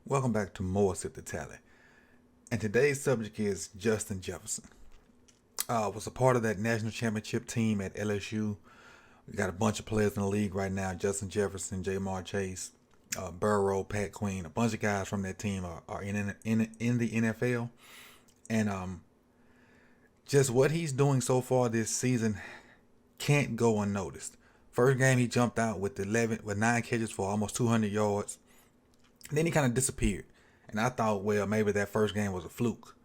Welcome back to More Sip the Tally. And today's subject is Justin Jefferson. Was a part of that national championship team at LSU. We got a bunch of players in the league right now. Justin Jefferson, Jamar Chase, Burrow, Pat Queen. A bunch of guys from that team are in the NFL. And just what he's doing so far this season can't go unnoticed. First game he jumped out with 9 catches for almost 200 yards. And then he kind of disappeared. And I thought, well, maybe that first game was a fluke.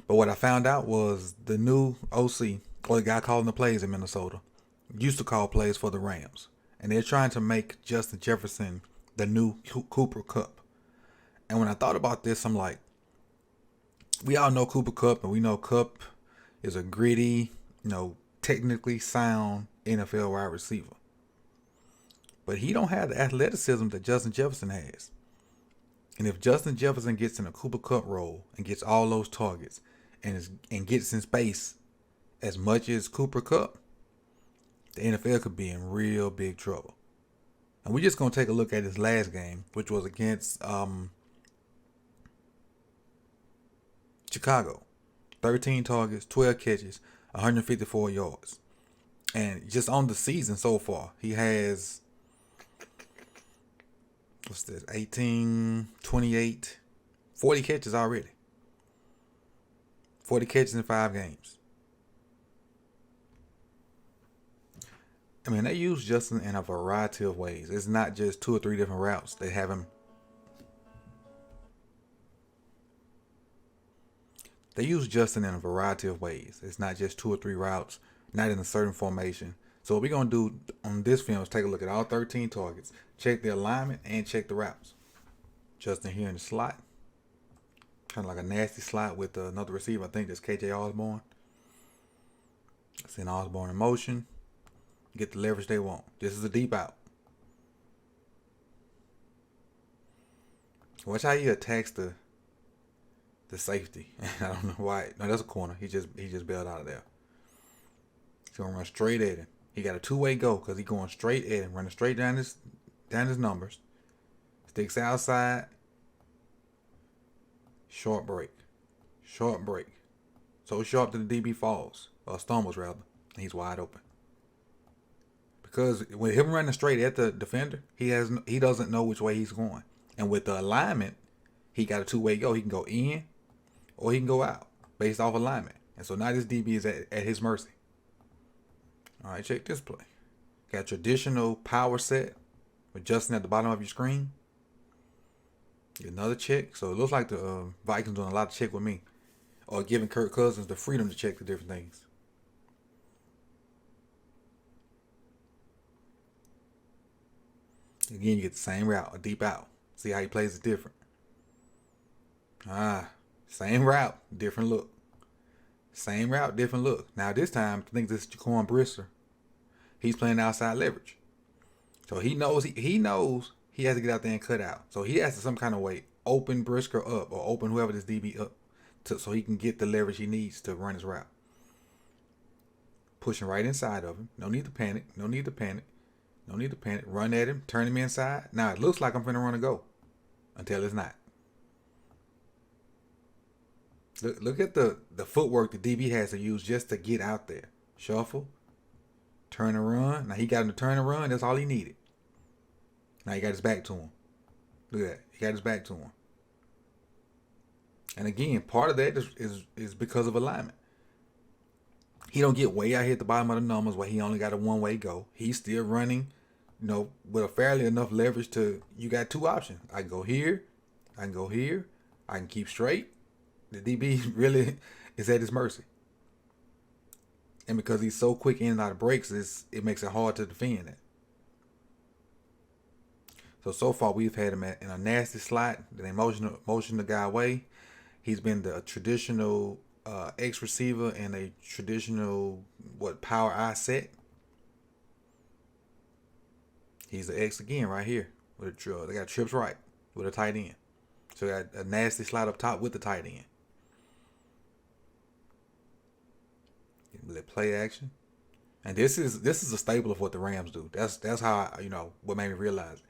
But what I found out was the new OC, or the guy calling the plays in Minnesota, used to call plays for the Rams. And they're trying to make Justin Jefferson the new Cooper Kupp. And when I thought about this, I'm like, we all know Cooper Kupp, and we know Kupp is a gritty, technically sound NFL wide receiver. But he don't have the athleticism that Justin Jefferson has. And if Justin Jefferson gets in a Cooper Kupp role and gets all those targets and gets in space as much as Cooper Kupp, the NFL could be in real big trouble. And we're just going to take a look at his last game, which was against Chicago. 13 targets, 12 catches, 154 yards. And just on the season so far, he has, 18, 28, 40 catches already. 40 catches in 5 games. I mean, they use Justin in a variety of ways. It's not just 2 or 3 different routes. They have him. They use Justin in a variety of ways. It's not just 2 or 3 routes, not in a certain formation. So what we're going to do on this film is take a look at all 13 targets, check the alignment, and check the routes. Justin here in the slot. Kind of like a nasty slot with another receiver. I think that's KJ Osborne. Send Osborne in motion. Get the leverage they want. This is a deep out. Watch how he attacks the safety. I don't know why. No, that's a corner. He just bailed out of there. He's gonna run straight at him. He got a 2-way go because he's going straight at him, running straight down his numbers. Sticks outside. Short break. So sharp that the DB falls, or stumbles rather, and he's wide open. Because with him running straight at the defender, he doesn't know which way he's going. And with the alignment, he got a 2-way go. He can go in or he can go out based off alignment. And so now this DB is at his mercy. All right, check this play. Got traditional power set with Justin at the bottom of your screen. Get another check. So it looks like the Vikings doing a lot of check with me, or giving Kirk Cousins the freedom to check the different things. Again, you get the same route, a deep out. See how he plays it different. Same route, different look. Same route, different look. Now this time, I think this is Jaquan Brisker. He's playing outside leverage. So he knows he has to get out there and cut out. So he has to some kind of way open Brisker up or open whoever this DB up so he can get the leverage he needs to run his route. Pushing right inside of him. No need to panic. Run at him. Turn him inside. Now it looks like I'm finna run a go until it's not. Look at the footwork the DB has to use just to get out there. Shuffle. Turn and run. Now he got him to turn and run. That's all he needed. Now he got his back to him. Look at that. He got his back to him. And again, part of that is because of alignment. He don't get way out here at the bottom of the numbers where he only got a 1-way go. He's still running, with a fairly enough leverage to, you got 2 options. I can go here. I can keep straight. The DB really is at his mercy. And because he's so quick in and out of breaks, it makes it hard to defend that. So far we've had him in a nasty slot. They motion the guy away. He's been the traditional X receiver and a traditional power I set. He's the X again right here. They got trips right with a tight end. So they got a nasty slot up top with the tight end. Play action. And this is a staple of what the Rams do. That's how what made me realize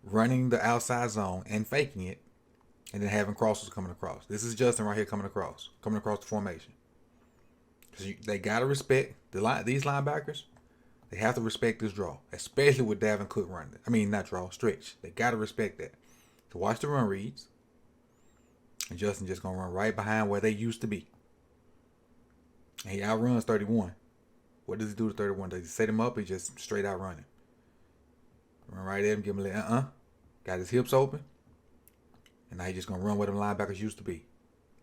running the outside zone and faking it and then having crossers coming across. This is Justin right here coming across the formation. They gotta respect these linebackers. They have to respect this draw, especially with Davin Cook running. I mean, not draw, stretch. They gotta respect that. So watch the run reads, and Justin just gonna run right behind where they used to be. And he outruns 31. What does he do to 31? Does he set him up? He just straight out running. Run right at him, give him a got his hips open, and now he's just gonna run where them linebackers used to be.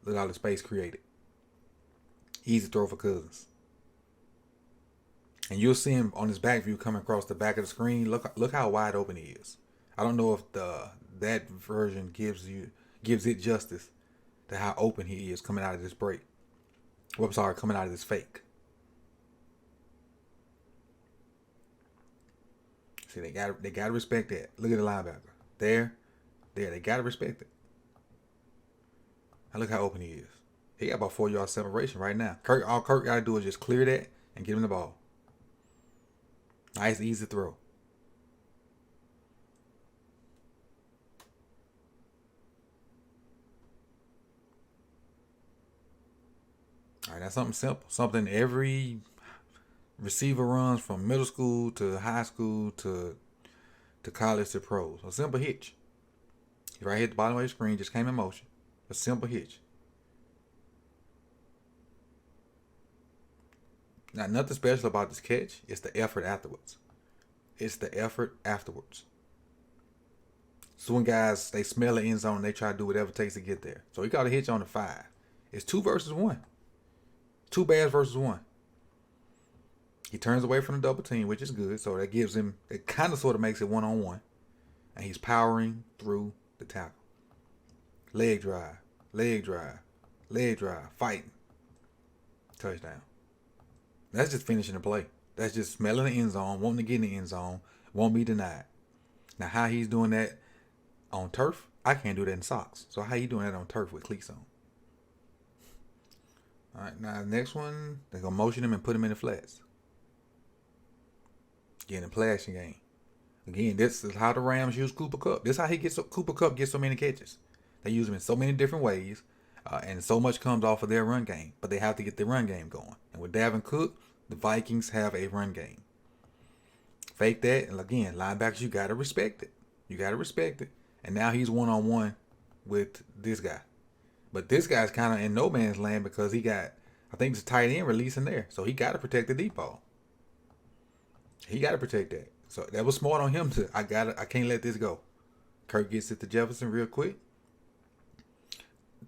Look at all the space created. Easy throw for Cousins. And you'll see him on his back view coming across the back of the screen. Look how wide open he is. I don't know if that version gives it justice to how open he is coming out of this break. Well, I'm sorry, coming out of this fake. See, they gotta respect that. Look at the linebacker. There, they gotta respect it. Now look how open he is. He got about 4 yards separation right now. All Kirk gotta do is just clear that and give him the ball. Nice, easy throw. All right, that's something simple. Something every receiver runs from middle school to high school to college to pros. A simple hitch. Right here at the bottom of your screen just came in motion. A simple hitch. Now, nothing special about this catch. It's the effort afterwards. So when guys, they smell the end zone, they try to do whatever it takes to get there. So he got a hitch on the 5. It's 2 versus 1. 2 bads versus 1. He turns away from the double team, which is good. So that gives him, it kind of sort of makes it 1-on-1. And he's powering through the tackle. Leg drive, fighting. Touchdown. That's just finishing the play. That's just smelling the end zone, wanting to get in the end zone, won't be denied. Now, how he's doing that on turf, I can't do that in socks. So how you doing that on turf with cleats on? All right, now the next one, they're going to motion him and put him in the flats. Getting a play action game. Again, this is how the Rams use Cooper Kupp. This is how Cooper Kupp gets so many catches. They use him in so many different ways, and so much comes off of their run game. But they have to get their run game going. And with Davin Cook, the Vikings have a run game. Fake that, and again, linebackers, you got to respect it. And now he's 1-on-1 with this guy. But this guy's kind of in no man's land because he got, I think it's a tight end releasing there. So he got to protect the deep ball. He got to protect that. So that was smart on him to, I can't let this go. Kirk gets it to Jefferson real quick.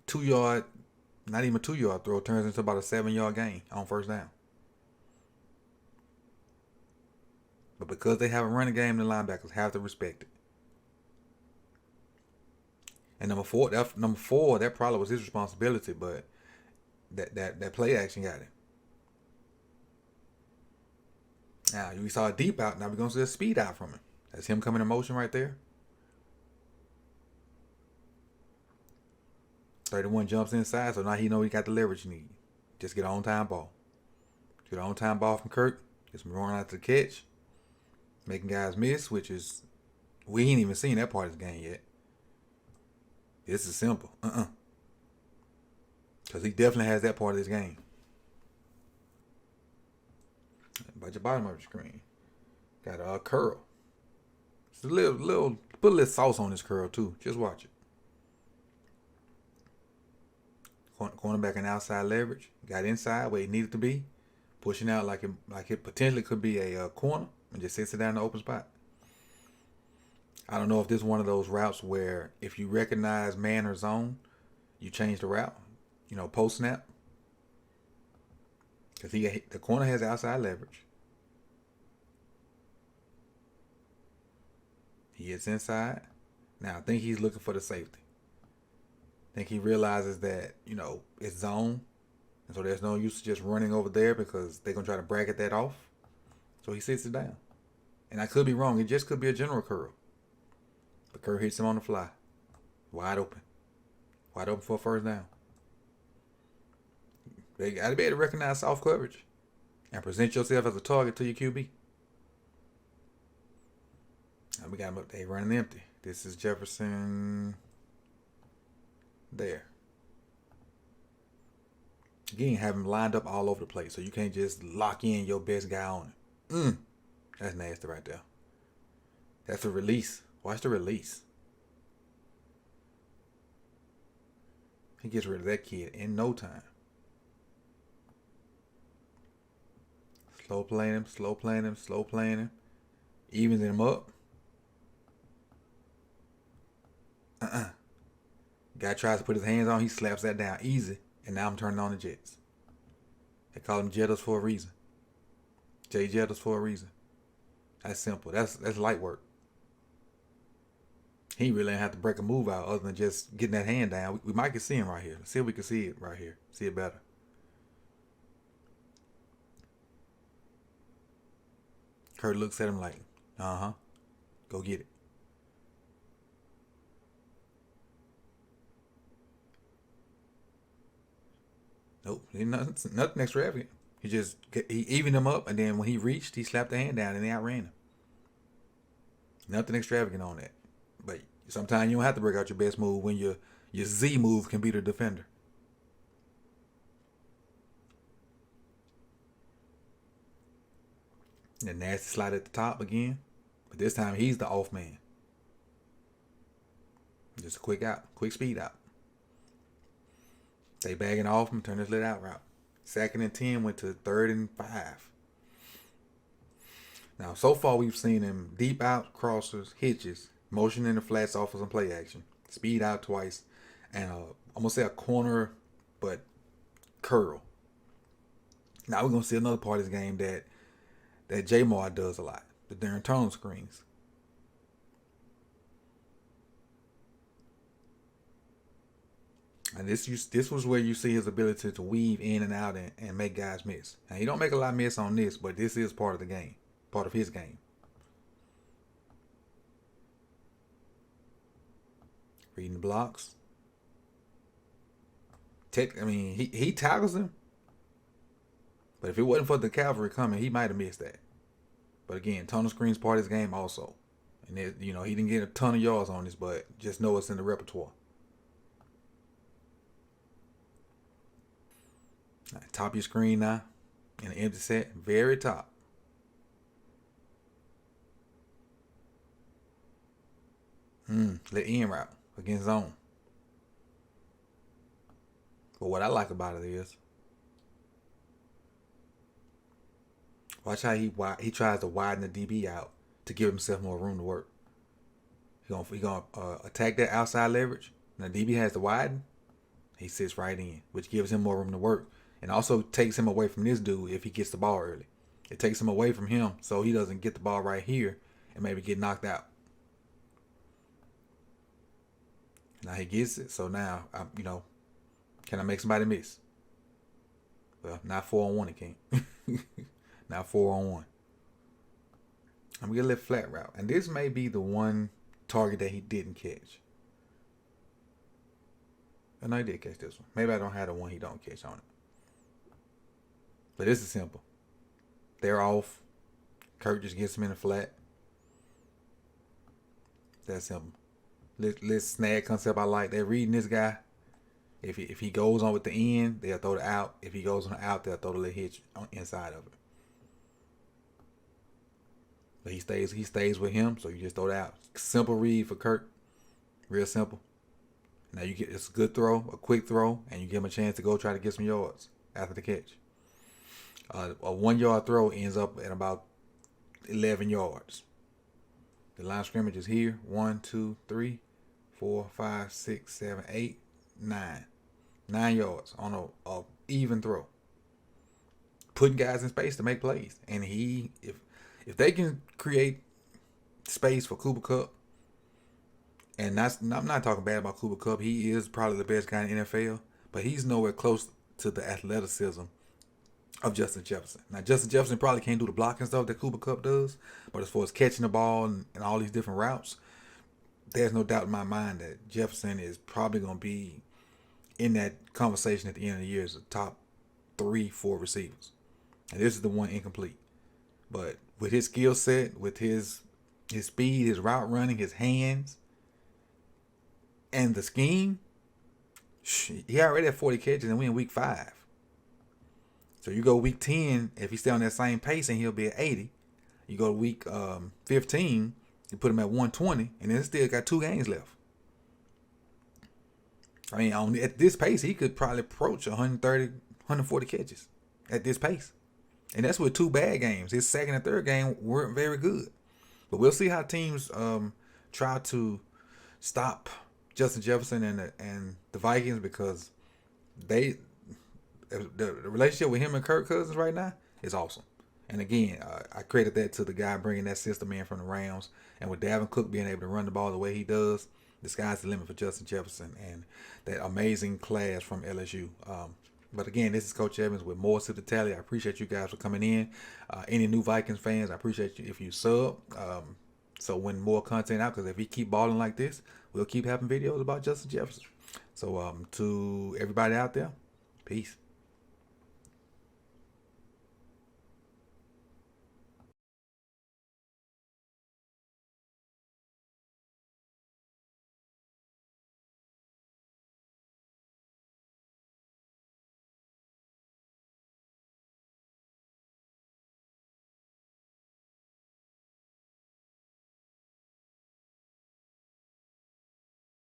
2 yard, not even a 2 yard throw, turns into about a 7 yard gain on first down. But because they have a running game, the linebackers have to respect it. And number four, that probably was his responsibility, but that play action got him. Now, we saw a deep out. Now we're going to see a speed out from him. That's him coming in motion right there. 31 jumps inside, so now he knows he got the leverage he needs. Just get an on-time ball. Get an on-time ball from Kirk. Get some running out to the catch. Making guys miss, which is, we ain't even seen that part of the game yet. This is simple. Because he definitely has that part of this game. But your bottom of the screen. Got a curl. It's a little, put a little sauce on this curl too. Just watch it. Cornerback and outside leverage. Got inside where he needed to be. Pushing out like it potentially could be a corner. And just sits it down in the open spot. I don't know if this is one of those routes where if you recognize man or zone, you change the route. Post snap. Because the corner has outside leverage. He gets inside. Now, I think he's looking for the safety. I think he realizes that, it's zone. And so there's no use to just running over there because they're going to try to bracket that off. So he sits it down. And I could be wrong. It just could be a general curl. But Kirk hits him on the fly. Wide open. Wide open for a first down. They got to be able to recognize soft coverage. And present yourself as a target to your QB. And we got him up there running empty. This is Jefferson. There. Again, have him lined up all over the place, so you can't just lock in your best guy on it. That's nasty right there. That's a release. Watch the release. He gets rid of that kid in no time. Slow playing him, slow playing him, slow playing him. Evens him up. Guy tries to put his hands on, he slaps that down easy. And now I'm turning on the Jets. They call him Jetters for a reason. Jay Jetters for a reason. That's simple. That's light work. He really didn't have to break a move out other than just getting that hand down. We might can see him right here. Let's see if we can see it right here. See it better. Kurt looks at him like, go get it. Nope, nothing extravagant. He evened him up, and then when he reached, he slapped the hand down and he outran him. Nothing extravagant on that. But sometimes you don't have to break out your best move when your Z move can be the defender. The nasty slide at the top again. But this time he's the off man. Just a quick speed out. They bagging off him, turn this lit out route. 2nd and 10 went to 3rd and 5. Now, so far we've seen him deep out, crossers, hitches, motion in the flats off of some play action, speed out twice, and I'm going to say a corner, but curl. Now we're going to see another part of this game that J-Mar does a lot, the darn tunnel screens. And this was where you see his ability to weave in and out and make guys miss. Now, he don't make a lot of miss on this, but this is part of the game, part of his game. Reading the blocks. He tackles him. But if it wasn't for the cavalry coming, he might have missed that. But again, tunnel screens part of his game also. And he didn't get a ton of yards on this, but just know it's in the repertoire. Right, top of your screen now. In an empty set. Very top. Let in route against zone. But what I like about it is, watch how he tries to widen the DB out to give himself more room to work. He gonna attack that outside leverage. Now DB has to widen. He sits right in, which gives him more room to work, and also takes him away from this dude if he gets the ball early. It takes him away from him so he doesn't get the ball right here and maybe get knocked out. Now he gets it, so now can I make somebody miss? Well, not 4-on-1 it can't. Not 4-on-1. I'm gonna let flat route, and this may be the one target that he didn't catch. I know he did catch this one. Maybe I don't have the one he don't catch on it. But this is simple. They're off. Kurt just gets him in the flat. That's simple. Let's snag concept I like. They're reading this guy. If he goes on with the end, they'll throw the out. If he goes on the out, they'll throw the little hitch on inside of it. But he stays with him, so you just throw it out. Simple read for Kurt. Real simple. Now it's a good throw, a quick throw, and you give him a chance to go try to get some yards after the catch. A 1-yard throw ends up at about 11 yards. The line of scrimmage is here. 1, 2, 3, 4, 5, 6, 7, 8, 9. 9 yards on a even throw. Putting guys in space to make plays. And if they can create space for Cooper Kupp, and I'm not talking bad about Cooper Kupp. He is probably the best guy in the NFL, but he's nowhere close to the athleticism of Justin Jefferson. Now, Justin Jefferson probably can't do the blocking stuff that Cooper Kupp does, but as far as catching the ball and all these different routes, there's no doubt in my mind that Jefferson is probably going to be in that conversation at the end of the year as a top 3-4 receivers. And this is the one incomplete. But with his skill set, with his speed, his route running, his hands, and the scheme, He already had 40 catches and we in week 5. So you go week 10, if he stay on that same pace, and he'll be at 80. You go to week 15, you put him at 120, and then still got 2 games left. I mean, at this pace, he could probably approach 130, 140 catches at this pace. And that's with 2 bad games. His second and third game weren't very good. But we'll see how teams try to stop Justin Jefferson and the Vikings, because the relationship with him and Kirk Cousins right now is awesome. And again, I credit that to the guy bringing that system in from the Rams. And with Dalvin Cook being able to run the ball the way he does, the sky's the limit for Justin Jefferson and that amazing class from LSU. But again, this is Coach Evans with more to the tally. I appreciate you guys for coming in. Any new Vikings fans, I appreciate you if you sub. So when more content out, because if we keep balling like this, we'll keep having videos about Justin Jefferson. So to everybody out there, peace.